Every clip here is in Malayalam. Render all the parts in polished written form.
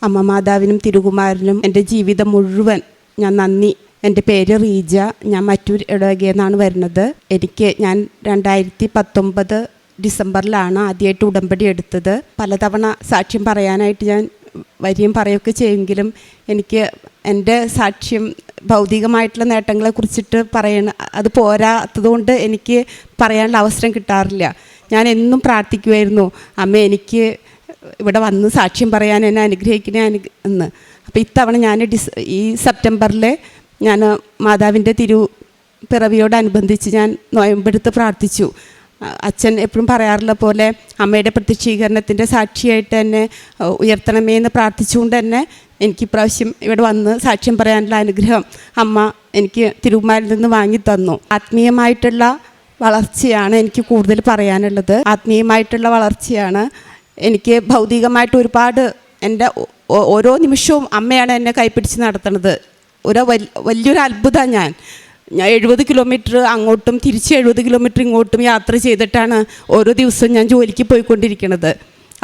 അമ്മ മാതാവിനും തിരുകുമാരനും എൻ്റെ ജീവിതം മുഴുവൻ ഞാൻ നന്ദി. എൻ്റെ പേര് റീജ. ഞാൻ മറ്റൂർ ഇടവകയെന്നാണ് വരുന്നത്. ഞാൻ 2019 ഡിസംബറിലാണ് ആദ്യമായിട്ട് ഉടമ്പടി എടുത്തത്. പലതവണ സാക്ഷ്യം പറയാനായിട്ട് ഞാൻ വരികയും പറയുകയൊക്കെ ചെയ്യുമെങ്കിലും എനിക്ക് എൻ്റെ സാക്ഷ്യം ഭൗതികമായിട്ടുള്ള നേട്ടങ്ങളെ കുറിച്ചിട്ട് അത് പോരാത്തതുകൊണ്ട് എനിക്ക് പറയാനുള്ള അവസരം കിട്ടാറില്ല. ഞാൻ എന്നും പ്രാർത്ഥിക്കുമായിരുന്നു, അമ്മ എനിക്ക് ഇവിടെ വന്ന് സാക്ഷ്യം പറയാൻ എന്നെ അനുഗ്രഹിക്കണേ എന്ന്. അപ്പോൾ ഇത്തവണ ഞാൻ ഈ സെപ്റ്റംബറിൽ ഞാൻ മാതാവിൻ്റെ പിറവിയോടനുബന്ധിച്ച് ഞാൻ നോയമ്പെടുത്ത് പ്രാർത്ഥിച്ചു. അച്ഛൻ എപ്പോഴും പറയാറുള്ള പോലെ അമ്മയുടെ പ്രത്യക്ഷീകരണത്തിൻ്റെ സാക്ഷിയായിട്ട് എന്നെ ഉയർത്തണമേ എന്ന് പ്രാർത്ഥിച്ചുകൊണ്ട് തന്നെ എനിക്ക് ഇപ്രാവശ്യം ഇവിടെ വന്ന് സാക്ഷ്യം പറയാനുള്ള അനുഗ്രഹം അമ്മ എനിക്ക് തിരുകുമാരിൽ നിന്ന് വാങ്ങി തന്നു. ആത്മീയമായിട്ടുള്ള വളർച്ചയാണ് എനിക്ക് കൂടുതൽ പറയാനുള്ളത്. ആത്മീയമായിട്ടുള്ള വളർച്ചയാണ്. എനിക്ക് ഭൗതികമായിട്ട് ഒരുപാട് എൻ്റെ ഓരോ നിമിഷവും അമ്മയാണ് എന്നെ കൈപ്പിടിച്ച് നടത്തുന്നത്. വലിയൊരു അത്ഭുതമാണ് ഞാൻ 70 കിലോമീറ്റർ അങ്ങോട്ടും തിരിച്ച് 70 കിലോമീറ്റർ ഇങ്ങോട്ടും യാത്ര ചെയ്തിട്ടാണ് ഓരോ ദിവസവും ഞാൻ ജോലിക്ക് പോയിക്കൊണ്ടിരിക്കുന്നത്.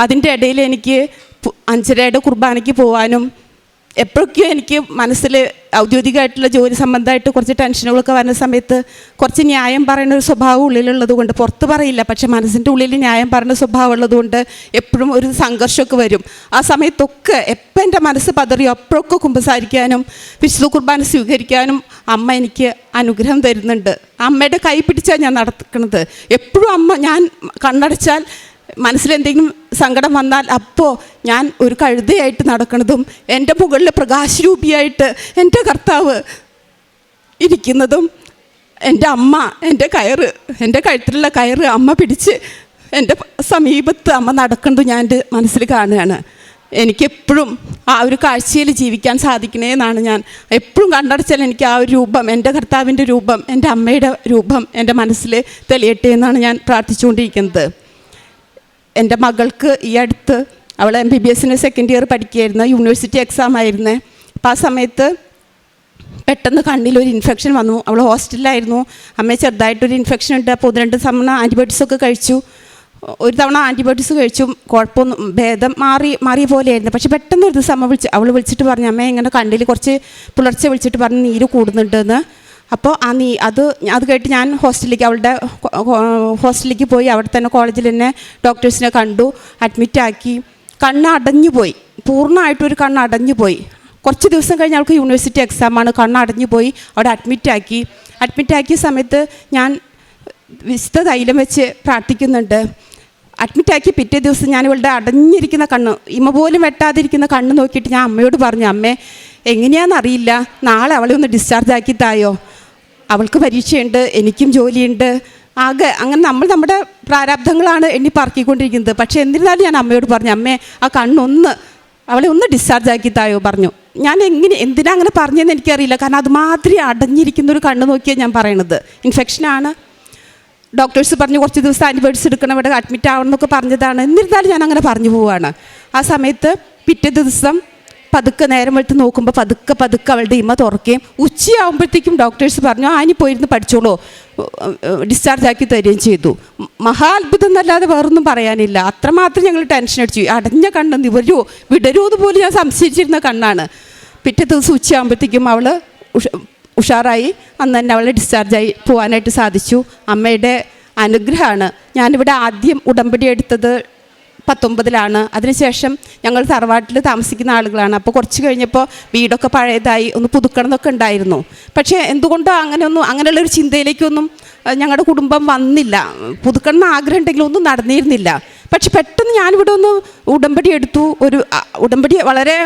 അതിൻ്റെ ഇടയിൽ എനിക്ക് 5:30 കുർബാനയ്ക്ക് പോകാനും എപ്പോഴൊക്കെയോ എനിക്ക് മനസ്സിൽ ഔദ്യോഗികമായിട്ടുള്ള ജോലി സംബന്ധമായിട്ട് കുറച്ച് ടെൻഷനുകളൊക്കെ വരുന്ന സമയത്ത് കുറച്ച് ന്യായം പറയുന്ന ഒരു സ്വഭാവം ഉള്ളിലുള്ളത് കൊണ്ട്, പുറത്ത് പറയില്ല പക്ഷെ മനസ്സിൻ്റെ ഉള്ളിൽ ന്യായം പറയുന്ന സ്വഭാവം ഉള്ളതുകൊണ്ട് എപ്പോഴും ഒരു സംഘർഷമൊക്കെ വരും. ആ സമയത്തൊക്കെ എപ്പോൾ എൻ്റെ മനസ്സ് പതറിയോ അപ്പോഴൊക്കെ കുമ്പസാരിക്കാനും വിശുദ്ധ കുർബാന സ്വീകരിക്കാനും അമ്മ എനിക്ക് അനുഗ്രഹം തരുന്നുണ്ട്. അമ്മയുടെ കൈ പിടിച്ചാണ് ഞാൻ നടക്കുന്നത്. എപ്പോഴും അമ്മ, ഞാൻ കണ്ണടച്ചാൽ മനസ്സിലെന്തെങ്കിലും സങ്കടം വന്നാൽ അപ്പോൾ ഞാൻ ഒരു കഴുതയായിട്ട് നടക്കുന്നതും എൻ്റെ മുകളിൽ പ്രകാശരൂപിയായിട്ട് എൻ്റെ കർത്താവ് ഇരിക്കുന്നതും എൻ്റെ അമ്മ എൻ്റെ കഴുത്തിലുള്ള കയറ് അമ്മ പിടിച്ച് എൻ്റെ സമീപത്ത് അമ്മ നടക്കുന്നതും ഞാൻ എൻ്റെ മനസ്സിൽ കാണുകയാണ്. എനിക്കെപ്പോഴും ആ ഒരു കാഴ്ചയിൽ ജീവിക്കാൻ സാധിക്കണേന്നാണ് ഞാൻ എപ്പോഴും കണ്ടടച്ചാൽ എനിക്ക് ആ ഒരു രൂപം, എൻ്റെ കർത്താവിൻ്റെ രൂപം, എൻ്റെ അമ്മയുടെ രൂപം എൻ്റെ മനസ്സിൽ തെളിയട്ടെ എന്നാണ് ഞാൻ പ്രാർത്ഥിച്ചുകൊണ്ടിരിക്കുന്നത്. എൻ്റെ മകൾക്ക് ഈ അടുത്ത് അവൾ MBBS സെക്കൻഡ് ഇയർ പഠിക്കുകയായിരുന്നു, യൂണിവേഴ്സിറ്റി എക്സാം ആയിരുന്നേ. അപ്പോൾ ആ സമയത്ത് പെട്ടെന്ന് കണ്ണിലൊരു ഇൻഫെക്ഷൻ വന്നു. അവൾ ഹോസ്റ്റലിലായിരുന്നു. അമ്മയെ ചെറുതായിട്ടൊരു ഇൻഫെക്ഷൻ ഉണ്ട്. അപ്പോൾ 1-2 തവണ ആൻറ്റിബയോട്ടിക്സൊക്കെ കഴിച്ചു. ഒരു തവണ ആൻറ്റിബയോട്ടിക്സ് കഴിച്ചു, കുഴപ്പമൊന്നും ഭേദം മാറിയ പോലെയായിരുന്നു. പക്ഷെ പെട്ടെന്ന് ഒരു ദിവസം അവൾ വിളിച്ചിട്ട് പറഞ്ഞു, അമ്മ ഇങ്ങനെ കണ്ണിൽ കുറച്ച് പുലർച്ചെ വിളിച്ചിട്ട് പറഞ്ഞു നീര് കൂടുന്നുണ്ടെന്ന്. അപ്പോൾ അത് കേട്ട് ഞാൻ അവളുടെ ഹോസ്റ്റലിലേക്ക് പോയി. അവിടെ തന്നെ കോളേജിൽ തന്നെ ഡോക്ടേഴ്സിനെ കണ്ടു, അഡ്മിറ്റാക്കി. കണ്ണ് അടഞ്ഞു പോയി, പൂർണ്ണമായിട്ടൊരു കണ്ണ് അടഞ്ഞു പോയി. കുറച്ച് ദിവസം കഴിഞ്ഞ് അവൾക്ക് യൂണിവേഴ്സിറ്റി എക്സാമാണ്. കണ്ണ് അടഞ്ഞു പോയി, അവിടെ അഡ്മിറ്റാക്കിയ സമയത്ത് ഞാൻ വിശുദ്ധ തൈലം വെച്ച് പ്രാർത്ഥിക്കുന്നുണ്ട്. അഡ്മിറ്റാക്കി പിറ്റേ ദിവസം ഞാൻ ഇവളുടെ അടഞ്ഞിരിക്കുന്ന കണ്ണ്, ഇമ പോലും വെട്ടാതിരിക്കുന്ന കണ്ണ് നോക്കിയിട്ട് ഞാൻ അമ്മയോട് പറഞ്ഞു, അമ്മേ എങ്ങനെയാണെന്നറിയില്ല, നാളെ അവളെ ഒന്ന് ഡിസ്ചാർജ് ആക്കി തായോ, അവൾക്ക് പരീക്ഷയുണ്ട്, എനിക്കും ജോലിയുണ്ട്. അങ്ങനെ നമ്മുടെ പ്രാരാബ്ധങ്ങളാണ് എണ്ണി പറക്കിക്കൊണ്ടിരിക്കുന്നത്. പക്ഷേ എന്നിരുന്നാലും ഞാൻ അമ്മയോട് പറഞ്ഞു, അമ്മേ ആ അവളെ ഒന്ന് ഡിസ്ചാർജ് ആക്കി തായോ പറഞ്ഞു. ഞാൻ എന്തിനാ അങ്ങനെ പറഞ്ഞതെന്ന് എനിക്കറിയില്ല. കാരണം അതുമാതിരി അടഞ്ഞിരിക്കുന്നൊരു കണ്ണ് നോക്കിയാണ് ഞാൻ പറയണത്. ഇൻഫെക്ഷനാണ്. ഡോക്ടേഴ്സ് പറഞ്ഞു കുറച്ച് ദിവസം ആൻറ്റിബയോട്ടിക്സ് എടുക്കണം, ഇവിടെ അഡ്മിറ്റ് ആവണം എന്നൊക്കെ പറഞ്ഞതാണ്. എന്നിരുന്നാലും ഞാൻ അങ്ങനെ പറഞ്ഞു പോവുകയാണ്. ആ സമയത്ത് പിറ്റേ ദിവസം പതുക്കെ നേരം വെളുത്ത് നോക്കുമ്പോൾ പതുക്കെ അവളുടെ ഇമ തുറക്കുകയും ഉച്ചയാകുമ്പോഴത്തേക്കും ഡോക്ടേഴ്സ് പറഞ്ഞു ഇനി പോയിരുന്ന് പഠിച്ചോളൂ, ഡിസ്ചാർജ് ആക്കി തരികയും ചെയ്തു. മഹാത്ഭുതം എന്നല്ലാതെ വേറൊന്നും പറയാനില്ല. അത്രമാത്രം ഞങ്ങൾ ടെൻഷൻ അടിച്ചു. അടഞ്ഞ കണ്ണ് വിടരുമോ പോലും ഞാൻ സംശയിച്ചിരുന്ന കണ്ണാണ്. പിറ്റേ ദിവസം ഉച്ചയാകുമ്പോഴത്തേക്കും അവൾ ഉഷാറായി. അന്ന് തന്നെ അവളെ ഡിസ്ചാർജായി പോകാനായിട്ട് സാധിച്ചു. അമ്മയുടെ അനുഗ്രഹമാണ്. ഞാനിവിടെ ആദ്യം ഉടമ്പടി എടുത്തത് 19 അതിനുശേഷം ഞങ്ങൾ തറവാട്ടിൽ താമസിക്കുന്ന ആളുകളാണ്. അപ്പോൾ കുറച്ച് കഴിഞ്ഞപ്പോൾ വീടൊക്കെ പഴയതായി, ഒന്ന് പുതുക്കണം എന്നൊക്കെ ഉണ്ടായിരുന്നു. പക്ഷേ എന്തുകൊണ്ടോ അങ്ങനെയുള്ളൊരു ചിന്തയിലേക്കൊന്നും ഞങ്ങളുടെ കുടുംബം വന്നില്ല. പുതുക്കണം എന്ന് ആഗ്രഹം ഉണ്ടെങ്കിലും ഒന്നും നടന്നിരുന്നില്ല. പക്ഷെ പെട്ടെന്ന് ഞാനിവിടെ ഒന്ന് ഉടമ്പടി എടുത്തു. ഉടമ്പടി വളരെ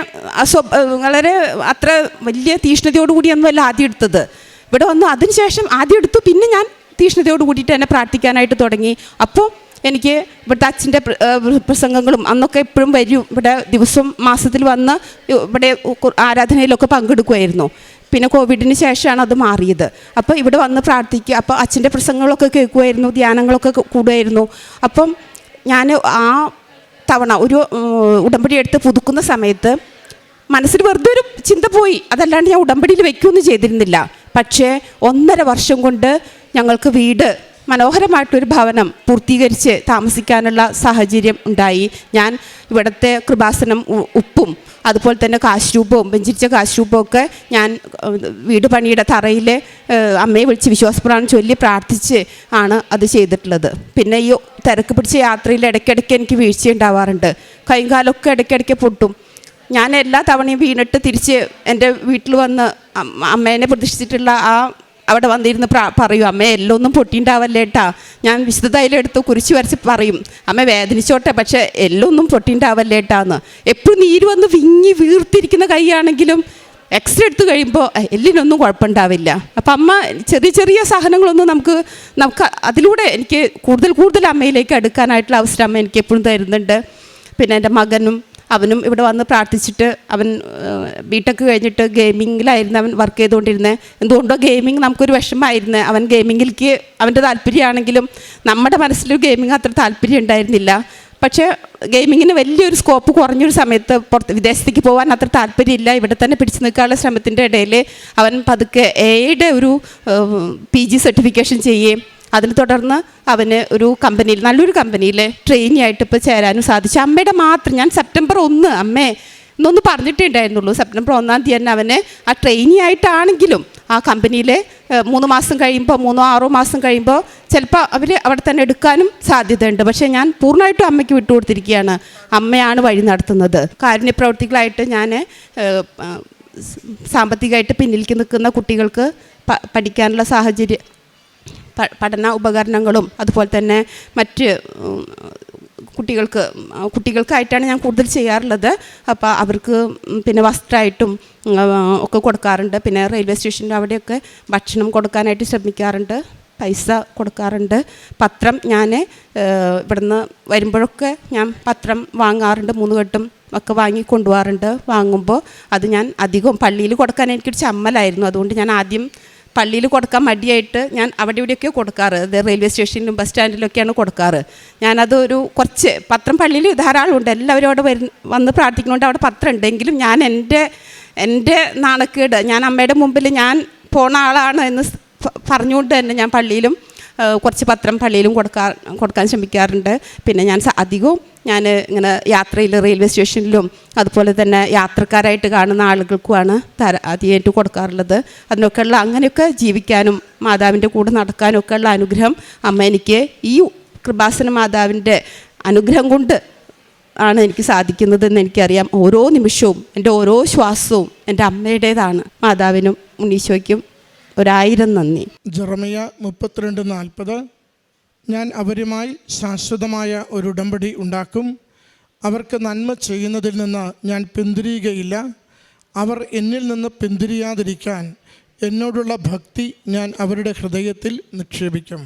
അത്ര വലിയ തീഷ്ണതയോടുകൂടിയൊന്നുമല്ല ആദ്യം എടുത്തത്. ഇവിടെ വന്നു അതിനുശേഷം ആദ്യം എടുത്തു, പിന്നെ ഞാൻ തീഷ്ണതയോട് കൂടിയിട്ട് തന്നെ പ്രാർത്ഥിക്കാനായിട്ട് തുടങ്ങി. അപ്പോൾ എനിക്ക് ഇവിടുത്തെ അച്ഛൻ്റെ പ്രസംഗങ്ങളും അന്നൊക്കെ എപ്പോഴും വരും. ഇവിടെ ദിവസം മാസത്തിൽ വന്ന് ഇവിടെ ആരാധനയിലൊക്കെ പങ്കെടുക്കുമായിരുന്നു. പിന്നെ കോവിഡിന് ശേഷമാണ് അത് മാറിയത്. അപ്പോൾ ഇവിടെ വന്ന് പ്രാർത്ഥിക്കുക, അപ്പോൾ അച്ഛൻ്റെ പ്രസംഗങ്ങളൊക്കെ കേൾക്കുമായിരുന്നു, ധ്യാനങ്ങളൊക്കെ കൂടുമായിരുന്നു. അപ്പം ഞാൻ ആ തവണ ഒരു ഉടമ്പടി എടുത്ത് പുതുക്കുന്ന സമയത്ത് മനസ്സിൽ വെറുതെ ഒരു ചിന്ത പോയി. അതല്ലാണ്ട് ഞാൻ ഉടമ്പടിയിൽ വയ്ക്കുകയൊന്നും ചെയ്തിരുന്നില്ല. പക്ഷേ 1.5 വർഷം കൊണ്ട് ഞങ്ങൾക്ക് വീട് മനോഹരമായിട്ടൊരു ഭവനം പൂർത്തീകരിച്ച് താമസിക്കാനുള്ള സാഹചര്യം ഉണ്ടായി. ഞാൻ ഇവിടുത്തെ കൃപാസനം ഉപ്പും അതുപോലെ തന്നെ കാശ്രൂപവും വെഞ്ചിരിച്ച കാശ്രൂപവും ഒക്കെ ഞാൻ വീട് പണിയുടെ തറയിൽ അമ്മയെ വിളിച്ച് വിശ്വാസപ്രമാണം ചൊല്ലി പ്രാർത്ഥിച്ച് ആണ് അത് ചെയ്തിട്ടുള്ളത്. പിന്നെ ഈ തിരക്ക് പിടിച്ച യാത്രയിൽ ഇടയ്ക്കിടയ്ക്ക് എനിക്ക് വീഴ്ച ഉണ്ടാവാറുണ്ട്. കൈകാലൊക്കെ ഇടയ്ക്കിടയ്ക്ക് പൊട്ടും. ഞാൻ എല്ലാ തവണയും വീണിട്ട് തിരിച്ച് എൻ്റെ വീട്ടിൽ വന്ന് അമ്മേനെ പ്രതീക്ഷിച്ചിട്ടുള്ള അവിടെ വന്നിരുന്ന് പറയും, അമ്മ എല്ലാം ഒന്നും പൊട്ടിണ്ടാവല്ലേട്ടാ. ഞാൻ വിശുദ്ധ തൈലം എടുത്ത് കുരിശ് വരച്ച് പറയും, അമ്മ വേദനിച്ചോട്ടെ പക്ഷേ എല്ലാം ഒന്നും പൊട്ടിണ്ടാവല്ലേട്ടാന്ന്. എപ്പോഴും നീര് വന്ന് വിങ്ങി വീർത്തിരിക്കുന്ന കൈയാണെങ്കിലും എക്സ്റേ എടുത്ത് കഴിയുമ്പോൾ എല്ലിനൊന്നും കുഴപ്പമുണ്ടാവില്ല. അപ്പം അമ്മ ചെറിയ ചെറിയ സഹനങ്ങളൊന്നും നമുക്ക് അതിലൂടെ എനിക്ക് കൂടുതൽ അമ്മയിലേക്ക് അടുക്കാനായിട്ടുള്ള അവസരം അമ്മ എനിക്ക് എപ്പോഴും തരുന്നുണ്ട്. പിന്നെ എൻ്റെ മകനും അവനും ഇവിടെ വന്ന് പ്രാർത്ഥിച്ചിട്ട് അവൻ ബിടെക് കഴിഞ്ഞിട്ട് ഗെയിമിങ്ങിലായിരുന്നു അവൻ വർക്ക് ചെയ്തുകൊണ്ടിരുന്നത്. എന്തുകൊണ്ടോ ഗെയിമിങ് നമുക്കൊരു വിഷമമായിരുന്നു. അവൻ ഗെയിമിങ്ങിലേക്ക് അവൻ്റെ താല്പര്യമാണെങ്കിലും നമ്മുടെ മനസ്സിലൊരു ഗെയിമിങ് അത്ര താല്പര്യം ഉണ്ടായിരുന്നില്ല. പക്ഷേ ഗെയിമിങ്ങിന് വലിയൊരു സ്കോപ്പ് കുറഞ്ഞൊരു സമയത്ത് വിദേശത്തേക്ക് പോകാൻ അത്ര താല്പര്യമില്ല. ഇവിടെ തന്നെ പിടിച്ചു നിൽക്കാനുള്ള ശ്രമത്തിൻ്റെ ഇടയിൽ അവൻ പതുക്കെ എയുടെ ഒരു PG സർട്ടിഫിക്കേഷൻ ചെയ്യുകയും അതിന് തുടർന്ന് അവന് ഒരു കമ്പനിയിൽ നല്ലൊരു കമ്പനിയിൽ ട്രെയിനി ആയിട്ട് ഇപ്പോൾ ചേരാനും സാധിച്ചു. അമ്മയുടെ മാത്രം ഞാൻ സെപ്റ്റംബർ 1 അമ്മേ എന്നൊന്ന് പറഞ്ഞിട്ടേ ഉണ്ടായിരുന്നുള്ളൂ. സെപ്റ്റംബർ 1-ാം തീയതി തന്നെ അവന് ആ ട്രെയിനി ആയിട്ടാണെങ്കിലും ആ കമ്പനിയിൽ 3 മാസം കഴിയുമ്പോൾ 3-6 മാസം കഴിയുമ്പോൾ ചിലപ്പോൾ അവർ അവിടെ തന്നെ എടുക്കാനും സാധ്യതയുണ്ട്. പക്ഷേ ഞാൻ പൂർണ്ണമായിട്ടും അമ്മയ്ക്ക് വിട്ടുകൊടുത്തിരിക്കുകയാണ്. അമ്മയാണ് വഴി നടത്തുന്നത്. കാരുണ്യ പ്രവർത്തികളായിട്ട് ഞാൻ സാമ്പത്തികമായിട്ട് പിന്നിലേക്ക് നിൽക്കുന്ന കുട്ടികൾക്ക് പഠിക്കാനുള്ള സാഹചര്യം പഠന ഉപകരണങ്ങളും അതുപോലെ തന്നെ മറ്റ് കുട്ടികൾക്കായിട്ടാണ് ഞാൻ കൂടുതൽ ചെയ്യാറുള്ളത്. അപ്പോൾ അവർക്ക് പിന്നെ വസ്ത്രമായിട്ടും ഒക്കെ കൊടുക്കാറുണ്ട്. പിന്നെ റെയിൽവേ സ്റ്റേഷൻ്റെ അവിടെയൊക്കെ ഭക്ഷണം കൊടുക്കാനായിട്ട് ശ്രമിക്കാറുണ്ട്, പൈസ കൊടുക്കാറുണ്ട്. പത്രം ഞാൻ ഇവിടുന്ന് വരുമ്പോഴൊക്കെ ഞാൻ പത്രം വാങ്ങാറുണ്ട്. 3 കെട്ടും ഒക്കെ വാങ്ങി കൊണ്ടുപോകാറുണ്ട്. വാങ്ങുമ്പോൾ അത് ഞാൻ അധികം പള്ളിയിൽ കൊടുക്കാൻ എനിക്കൊരു ചമ്മലായിരുന്നു. അതുകൊണ്ട് ഞാൻ ആദ്യം പള്ളിയിൽ കൊടുക്കാൻ മടിയായിട്ട് ഞാൻ അവിടെ ഇവിടെയൊക്കെ കൊടുക്കാറ്. അത് റെയിൽവേ സ്റ്റേഷനിലും ബസ് സ്റ്റാൻഡിലൊക്കെയാണ് കൊടുക്കാറ്. ഞാനത് കുറച്ച് പത്രം പള്ളിയിൽ ധാരാളമുണ്ട്. എല്ലാവരും അവിടെ വന്ന് പ്രാർത്ഥിക്കുന്നുണ്ട്. അവിടെ പത്രം ഉണ്ടെങ്കിലും ഞാൻ എൻ്റെ നാണക്കേട് ഞാൻ അമ്മയുടെ മുമ്പിൽ ഞാൻ പോണ ആളാണ് എന്ന് പറഞ്ഞുകൊണ്ട് തന്നെ ഞാൻ പള്ളിയിലും കുറച്ച് പത്രം പള്ളിയിലും കൊടുക്കാൻ ശ്രമിക്കാറുണ്ട്. പിന്നെ ഞാൻ അധികവും ഞാൻ ഇങ്ങനെ യാത്രയിൽ റെയിൽവേ സ്റ്റേഷനിലും അതുപോലെ തന്നെ യാത്രക്കാരായിട്ട് കാണുന്ന ആളുകൾക്കുമാണ് ആദ്യമായിട്ട് കൊടുക്കാറുള്ളത്. അതിനൊക്കെയുള്ള അങ്ങനെയൊക്കെ ജീവിക്കാനും മാതാവിൻ്റെ കൂടെ നടക്കാനും ഒക്കെയുള്ള അനുഗ്രഹം അമ്മ എനിക്ക് ഈ കൃപാസന മാതാവിൻ്റെ അനുഗ്രഹം കൊണ്ട് ആണ് എനിക്ക് സാധിക്കുന്നതെന്ന് എനിക്കറിയാം. ഓരോ നിമിഷവും എൻ്റെ ഓരോ ശ്വാസവും എൻ്റെ അമ്മയുടേതാണ്. മാതാവിനും ഉണ്ണീശോയ്ക്കും 1000 നന്ദി. ജെറമിയ 32:40 ഞാൻ അവരുമായി ശാശ്വതമായ ഒരു ഉടമ്പടി ഉണ്ടാക്കും. അവർക്ക് നന്മ ചെയ്യുന്നതിൽ നിന്ന് ഞാൻ പിന്തിരിയുകയില്ല. അവർ എന്നിൽ നിന്ന് പിന്തിരിയാതിരിക്കാൻ എന്നോടുള്ള ഭക്തി ഞാൻ അവരുടെ ഹൃദയത്തിൽ നിക്ഷേപിക്കും.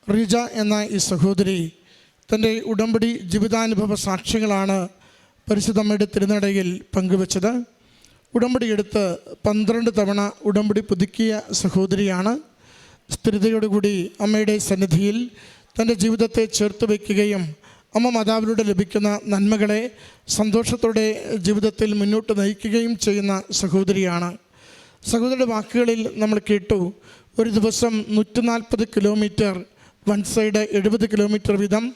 റീജ എന്ന ഈ സഹോദരി തൻ്റെ ഉടമ്പടി ജീവിതാനുഭവ സാക്ഷ്യങ്ങളാണ് പരിശുദ്ധമ്മയുടെ തിരുനടയിൽ പങ്കുവച്ചത്. ഉടമ്പടി എടുത്ത് 12 തവണ ഉടമ്പടി പുതുക്കിയ സഹോദരിയാണ്. സ്ഥിരതയോടുകൂടി അമ്മയുടെ സന്നിധിയിൽ തൻ്റെ ജീവിതത്തെ ചേർത്ത് വയ്ക്കുകയും അമ്മ മാതാവിലൂടെ ലഭിക്കുന്ന നന്മകളെ സന്തോഷത്തോടെ ജീവിതത്തിൽ മുന്നോട്ട് നയിക്കുകയും ചെയ്യുന്ന സഹോദരിയാണ്. സഹോദരിയുടെ വാക്കുകളിൽ നമ്മൾ കേട്ടു, ഒരു ദിവസം 140 കിലോമീറ്റർ വൺ സൈഡ് 70 കിലോമീറ്റർ വീതം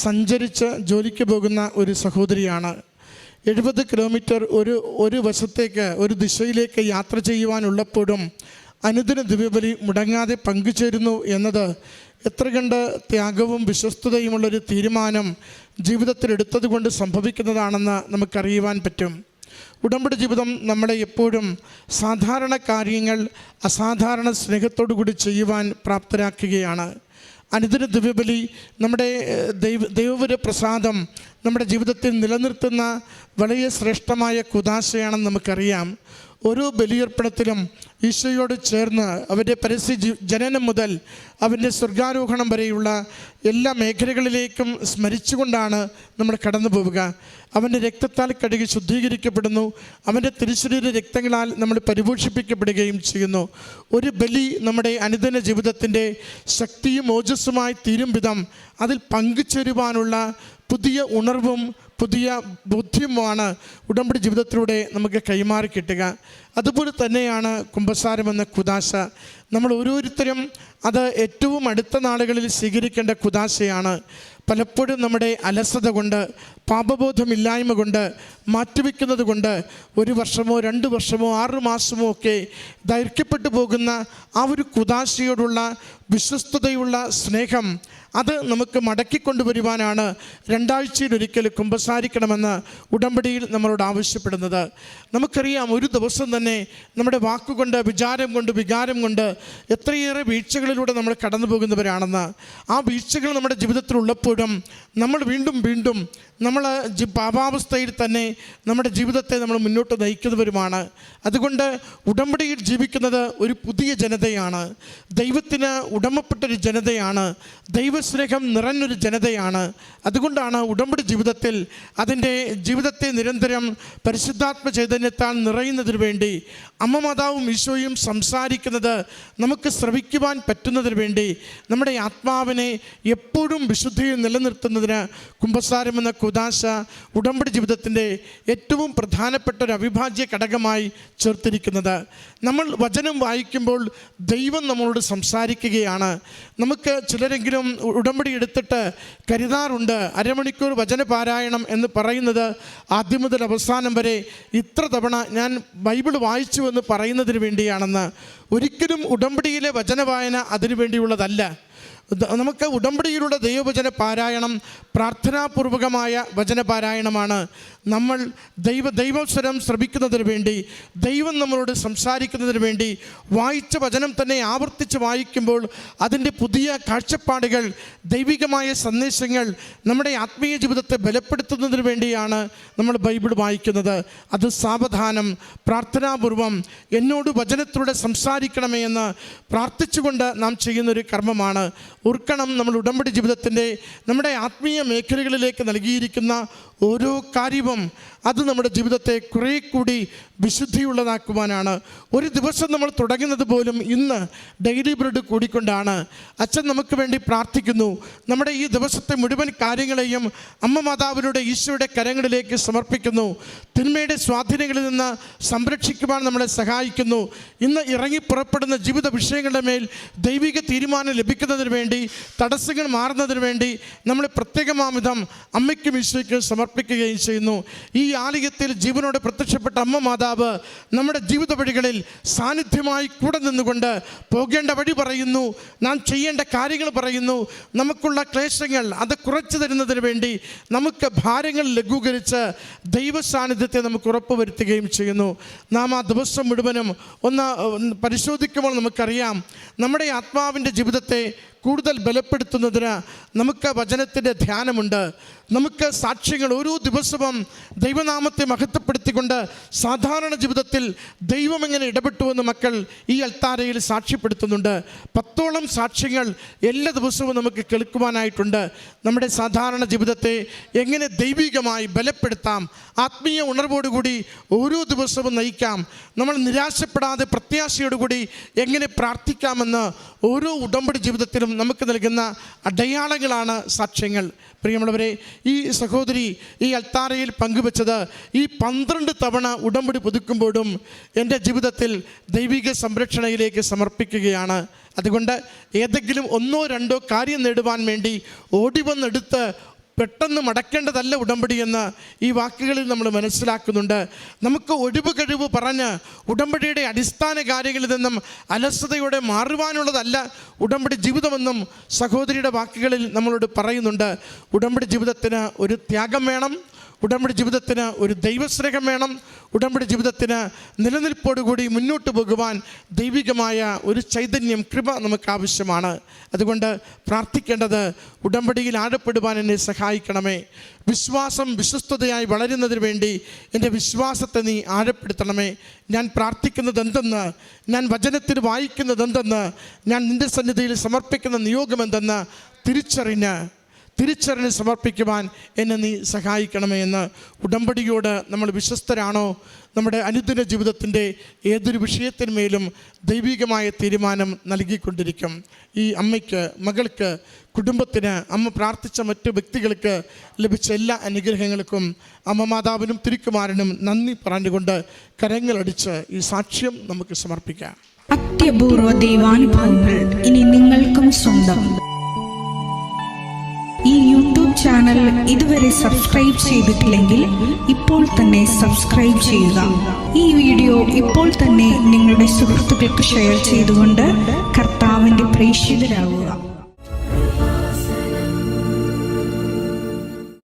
സഞ്ചരിച്ച് ജോലിക്ക് പോകുന്ന ഒരു സഹോദരിയാണ്. 70 കിലോമീറ്റർ ഒരു വശത്തേക്ക് ഒരു ദിശയിലേക്ക് യാത്ര ചെയ്യുവാനുള്ളപ്പോഴും അനുദിന ദിവ്യബലി മുടങ്ങാതെ പങ്കുചേരുന്നു എന്നത് എത്ര കണ്ട് ത്യാഗവും വിശ്വസ്തതയുമുള്ളൊരു തീരുമാനം ജീവിതത്തിലെടുത്തത് കൊണ്ട് സംഭവിക്കുന്നതാണെന്ന് നമുക്കറിയുവാൻ പറ്റും. ഉടമ്പടി ജീവിതം നമ്മളെ എപ്പോഴും സാധാരണ കാര്യങ്ങൾ അസാധാരണ സ്നേഹത്തോടു കൂടി ചെയ്യുവാൻ പ്രാപ്തരാക്കുകയാണ്. അനുദിന ദിവ്യബലി നമ്മുടെ ദൈവപുര പ്രസാദം നമ്മുടെ ജീവിതത്തിൽ നിലനിർത്തുന്ന വളരെ ശ്രേഷ്ഠമായ കുദാശയാണെന്ന് നമുക്കറിയാം. ഓരോ ബലിയർപ്പണത്തിലും ഈശോയോട് ചേർന്ന് അവൻ്റെ പരസ്യ ജനനം മുതൽ അവൻ്റെ സ്വർഗാരോഹണം വരെയുള്ള എല്ലാ മേഖലകളിലേക്കും സ്മരിച്ചുകൊണ്ടാണ് നമ്മൾ കടന്നു പോവുക. അവൻ്റെ രക്തത്താൽ കഴുകി ശുദ്ധീകരിക്കപ്പെടുന്നു. അവൻ്റെ തിരുശരീര രക്തങ്ങളാൽ നമ്മൾ പരിപോഷിപ്പിക്കപ്പെടുകയും ചെയ്യുന്നു. ഒരു ബലി നമ്മുടെ അനുദിന ജീവിതത്തിൻ്റെ ശക്തിയും ഓജസ്സുമായി തീരും വിധം അതിൽ പങ്കുചേരുവാനുള്ള പുതിയ ഉണർവും പുതിയ ബോധ്യവുമാണ് ഉടമ്പടി ജീവിതത്തിലൂടെ നമുക്ക് കൈമാറി കിട്ടുക. അതുപോലെ തന്നെയാണ് കുമ്പസാരം എന്ന കുദാശ. നമ്മൾ ഓരോരുത്തരും അത് ഏറ്റവും അടുത്ത നാളുകളിൽ സ്വീകരിക്കേണ്ട കുദാശയാണ്. പലപ്പോഴും നമ്മുടെ അലസത കൊണ്ട്, പാപബോധമില്ലായ്മ കൊണ്ട്, മാറ്റിവെക്കുന്നത് കൊണ്ട് 1 വർഷമോ 2 വർഷമോ 6 മാസമോ ഒക്കെ ദൈർഘ്യപ്പെട്ടു പോകുന്ന ആ ഒരു കുദാശയോടുള്ള വിശ്വസ്തതയുള്ള സ്നേഹം അത് നമുക്ക് മടക്കിക്കൊണ്ടുവരുവാനാണ് 2 ആഴ്ചയിലൊരിക്കൽ കുമ്പസാരിക്കണമെന്ന് ഉടമ്പടിയിൽ നമ്മളോട് ആവശ്യപ്പെടുന്നത്. നമുക്കറിയാം, ഒരു ദിവസം തന്നെ നമ്മുടെ വാക്കുകൊണ്ട്, വികാരം കൊണ്ട് എത്രയേറെ വീഴ്ചകളിലൂടെ നമ്മൾ കടന്നു പോകുന്നവരാണെന്ന്. ആ വീഴ്ചകൾ നമ്മുടെ ജീവിതത്തിലുള്ളപ്പോഴും നമ്മൾ വീണ്ടും നമ്മൾ പാപാവസ്ഥയിൽ തന്നെ നമ്മുടെ ജീവിതത്തെ നമ്മൾ മുന്നോട്ട് നയിക്കുന്നവരുമാണ്. അതുകൊണ്ട് ഉടമ്പടിയിൽ ജീവിക്കുന്നത് ഒരു പുതിയ ജനതയാണ്, ദൈവത്തിന് ഉടമപ്പെട്ടൊരു ജനതയാണ്, ദൈവസ്നേഹം നിറഞ്ഞൊരു ജനതയാണ്. അതുകൊണ്ടാണ് ഉടമ്പടി ജീവിതത്തിൽ അതിൻ്റെ ജീവിതത്തെ നിരന്തരം പരിശുദ്ധാത്മ ചൈതന്യത്താൽ നിറയുന്നതിന് വേണ്ടി അമ്മ മാതാവും ഈശോയും സംസാരിക്കുന്നത് നമുക്ക് ശ്രവിക്കുവാൻ പറ്റുന്നതിന് വേണ്ടി നമ്മുടെ ആത്മാവിനെ എപ്പോഴും വിശുദ്ധിയിൽ നിലനിർത്തുന്നതിന് കുമ്പസാരം എന്ന കുദാശ ഉടമ്പടി ജീവിതത്തിൻ്റെ ഏറ്റവും പ്രധാനപ്പെട്ട ഒരു അവിഭാജ്യ ഘടകമായി ചേർത്തിരിക്കുന്നത്. നമ്മൾ വചനം വായിക്കുമ്പോൾ ദൈവം നമ്മളോട് സംസാരിക്കുകയാണ്. നമുക്ക് ചിലരെങ്കിലും ഉടമ്പടി എടുത്തിട്ട് കരുതാറുണ്ട്, അരമണിക്കൂർ വചനപാരായണം എന്ന് പറയുന്നത് ആദ്യം മുതൽ അവസാനം വരെ ഇത്ര തവണ ഞാൻ ബൈബിൾ വായിച്ചു എന്ന് പറയുന്നതിന് വേണ്ടിയാണെന്ന്. ഒരിക്കലും ഉടമ്പടിയിലെ വചനവായന അതിനു വേണ്ടിയുള്ളതല്ല. നമുക്ക് ഉടമ്പടിയിലുള്ള ദൈവവചന പാരായണം പ്രാർത്ഥനാപൂർവകമായ വചനപാരായണമാണ്. നമ്മൾ ദൈവസ്വരം ശ്രവിക്കുന്നതിന് വേണ്ടി, ദൈവം നമ്മളോട് സംസാരിക്കുന്നതിന് വേണ്ടി വായിച്ച വചനം തന്നെ ആവർത്തിച്ച് വായിക്കുമ്പോൾ അതിൻ്റെ പുതിയ കാഴ്ചപ്പാടുകൾ, ദൈവികമായ സന്ദേശങ്ങൾ നമ്മുടെ ആത്മീയ ജീവിതത്തെ ബലപ്പെടുത്തുന്നതിന് വേണ്ടിയാണ് നമ്മൾ ബൈബിൾ വായിക്കുന്നത്. അത് സാവധാനം പ്രാർത്ഥനാപൂർവം എന്നോട് വചനത്തിലൂടെ സംസാരിക്കണമേ എന്ന് പ്രാർത്ഥിച്ചുകൊണ്ട് നാം ചെയ്യുന്നൊരു കർമ്മമാണ്. ഓർക്കണം, നമ്മൾ ഉടമ്പടി ജീവിതത്തിൻ്റെ നമ്മുടെ ആത്മീയ മേഖലകളിലേക്ക് നൽകിയിരിക്കുന്ന ഓരോ കാര്യവും അത് നമ്മുടെ ജീവിതത്തെ കുറേ കൂടി വിശുദ്ധിയുള്ളതാക്കുവാനാണ്. ഒരു ദിവസം നമ്മൾ തുടങ്ങുന്നത് പോലും ഇന്ന് ഡെയിലി ബ്രെഡ് കൂടിക്കൊണ്ടാണ്. അച്ഛൻ നമുക്ക് വേണ്ടി പ്രാർത്ഥിക്കുന്നു. നമ്മുടെ ഈ ദിവസത്തെ മുഴുവൻ കാര്യങ്ങളെയും അമ്മ മാതാവിലൂടെ ഈശോയുടെ കരങ്ങളിലേക്ക് സമർപ്പിക്കുന്നു. തിന്മയുടെ സ്വാധീനങ്ങളിൽ നിന്ന് സംരക്ഷിക്കുവാൻ നമ്മളെ സഹായിക്കുന്നു. ഇന്ന് ഇറങ്ങി പുറപ്പെടുന്ന ജീവിത വിഷയങ്ങളുടെ മേൽ ദൈവിക തീരുമാനം ലഭിക്കുന്നതിന് വേണ്ടി, തടസ്സങ്ങൾ മാറുന്നതിന് വേണ്ടി നമ്മൾ പ്രത്യേകമാവിധം അമ്മയ്ക്കും ഈശോയ്ക്കും സമർപ്പിക്കുകയും ചെയ്യുന്നു. ഈ ആലയത്തിൽ ജീവനോടെ പ്രത്യക്ഷപ്പെട്ട അമ്മ മാതാവ് നമ്മുടെ ജീവിത വഴികളിൽ സാന്നിധ്യമായി കൂടെ നിന്നുകൊണ്ട് പോകേണ്ട വഴി പറയുന്നു, നാം ചെയ്യേണ്ട കാര്യങ്ങൾ പറയുന്നു. നമുക്കുള്ള ക്ലേശങ്ങൾ അത് കുറച്ചു തരുന്നതിന് വേണ്ടി നമുക്ക് ഭാരങ്ങൾ ലഘൂകരിച്ച് ദൈവ സാന്നിധ്യത്തെ നമുക്ക് ഉറപ്പുവരുത്തുകയും ചെയ്യുന്നു. നാം ആ ദിവസം മുഴുവനും ഒന്ന് പരിശോധിക്കുമ്പോൾ നമുക്കറിയാം, നമ്മുടെ ആത്മാവിൻ്റെ ജീവിതത്തെ കൂടുതൽ ബലപ്പെടുത്തുന്നതിന് നമുക്ക് വചനത്തിൻ്റെ ധ്യാനമുണ്ട്. നമുക്ക് സാക്ഷ്യങ്ങൾ ഓരോ ദിവസവും ദൈവനാമത്തെ മഹത്വപ്പെടുത്തിക്കൊണ്ട് സാധാരണ ജീവിതത്തിൽ ദൈവം എങ്ങനെ ഇടപെട്ടുവെന്ന് മക്കൾ ഈ അൽത്താരയിൽ സാക്ഷ്യപ്പെടുത്തുന്നുണ്ട്. 10ഓളം സാക്ഷ്യങ്ങൾ എല്ലാ ദിവസവും നമുക്ക് കേൾക്കുവാനായിട്ടുണ്ട്. നമ്മുടെ സാധാരണ ജീവിതത്തെ എങ്ങനെ ദൈവികമായി ബലപ്പെടുത്താം, ആത്മീയ ഉണർവോടുകൂടി ഓരോ ദിവസവും നയിക്കാം, നമ്മൾ നിരാശപ്പെടാതെ പ്രത്യാശയോടുകൂടി എങ്ങനെ പ്രാർത്ഥിക്കാമെന്ന് ഓരോ ഉടമ്പടി ജീവിതത്തിലും നമുക്ക് നൽകുന്ന അടയാളങ്ങളാണ് സാക്ഷ്യങ്ങൾ. പ്രിയമുള്ളവരെ, ഈ സഹോദരി ഈ അൽത്താരയിൽ പങ്കുവെച്ചത് ഈ 12 തവണ ഉടമ്പടി പുതുക്കുമ്പോഴും എൻ്റെ ജീവിതത്തിൽ ദൈവിക സംരക്ഷണയിലേക്ക് സമർപ്പിക്കുകയാണ്. അതുകൊണ്ട് ഏതെങ്കിലും 1-2 കാര്യം നേടുവാൻ വേണ്ടി ഓടിവന്നെടുത്ത് പെട്ടെന്ന് മടക്കേണ്ടതല്ല ഉടമ്പടി എന്ന് ഈ വാക്കുകളിൽ നമ്മൾ മനസ്സിലാക്കുന്നുണ്ട്. നമുക്ക് ഒഴിവ് കഴിവ് പറഞ്ഞ് ഉടമ്പടിയുടെ അടിസ്ഥാന കാര്യങ്ങളിൽ നിന്നും അലസതയോടെ മാറുവാനുള്ളതല്ല ഉടമ്പടി ജീവിതമെന്നും സഹോദരിയുടെ വാക്കുകളിൽ നമ്മളോട് പറയുന്നുണ്ട്. ഉടമ്പടി ജീവിതത്തിന് ഒരു ത്യാഗം വേണം, ഉടമ്പടി ജീവിതത്തിന് ഒരു ദൈവസ്നേഹം വേണം, ഉടമ്പടി ജീവിതത്തിന് നിലനിൽപ്പോടുകൂടി മുന്നോട്ട് പോകുവാൻ ദൈവികമായ ഒരു ചൈതന്യം, കൃപ നമുക്ക് ആവശ്യമാണ്. അതുകൊണ്ട് പ്രാർത്ഥിക്കേണ്ടത്, ഉടമ്പടിയിൽ ആഴപ്പെടുവാൻ എന്നെ സഹായിക്കണമേ. വിശ്വാസം വിശ്വസ്തതയായി വളരുന്നതിന് വേണ്ടി എൻ്റെ വിശ്വാസത്തെ നീ ആഴപ്പെടുത്തണമേ. ഞാൻ പ്രാർത്ഥിക്കുന്നത് എന്തെന്ന്, ഞാൻ വചനത്തിൽ വായിക്കുന്നത് എന്തെന്ന്, ഞാൻ നിൻ്റെ സന്നിധിയിൽ സമർപ്പിക്കുന്ന നിയോഗം എന്തെന്ന് തിരിച്ചറിഞ്ഞ് സമർപ്പിക്കുവാൻ എന്നെ നീ സഹായിക്കണമേ എന്ന് ഉടമ്പടിയോട് നമ്മൾ വിശ്വസ്തരാണോ? നമ്മുടെ അനുദിന ജീവിതത്തിൻ്റെ ഏതൊരു വിഷയത്തിന്മേലും ദൈവികമായ തീരുമാനം നൽകിക്കൊണ്ടിരിക്കും. ഈ അമ്മയ്ക്ക്, മകൾക്ക്, കുടുംബത്തിന്, അമ്മ പ്രാർത്ഥിച്ച മറ്റു വ്യക്തികൾക്ക് ലഭിച്ച എല്ലാ അനുഗ്രഹങ്ങൾക്കും അമ്മ മാതാവിനും തിരുക്കുമാരനും നന്ദി പറഞ്ഞുകൊണ്ട് കരങ്ങളടിച്ച് ഈ സാക്ഷ്യം നമുക്ക് സമർപ്പിക്കാം. അത്യപൂർവ ദൈവാനുഭവങ്ങൾ ഇനി നിങ്ങൾക്കും സ്വന്തം. ഈ യൂട്യൂബ് ചാനൽ ഇതുവരെ സബ്സ്ക്രൈബ് ചെയ്തിട്ടില്ലെങ്കിൽ ഇപ്പോൾ തന്നെ സബ്സ്ക്രൈബ് ചെയ്യുക. ഈ വീഡിയോ ഇപ്പോൾ തന്നെ നിങ്ങളുടെ സുഹൃത്തുക്കൾക്ക് ഷെയർ ചെയ്തുകൊണ്ട് കർത്താവിൻ്റെ പ്രേക്ഷിതരാകുക.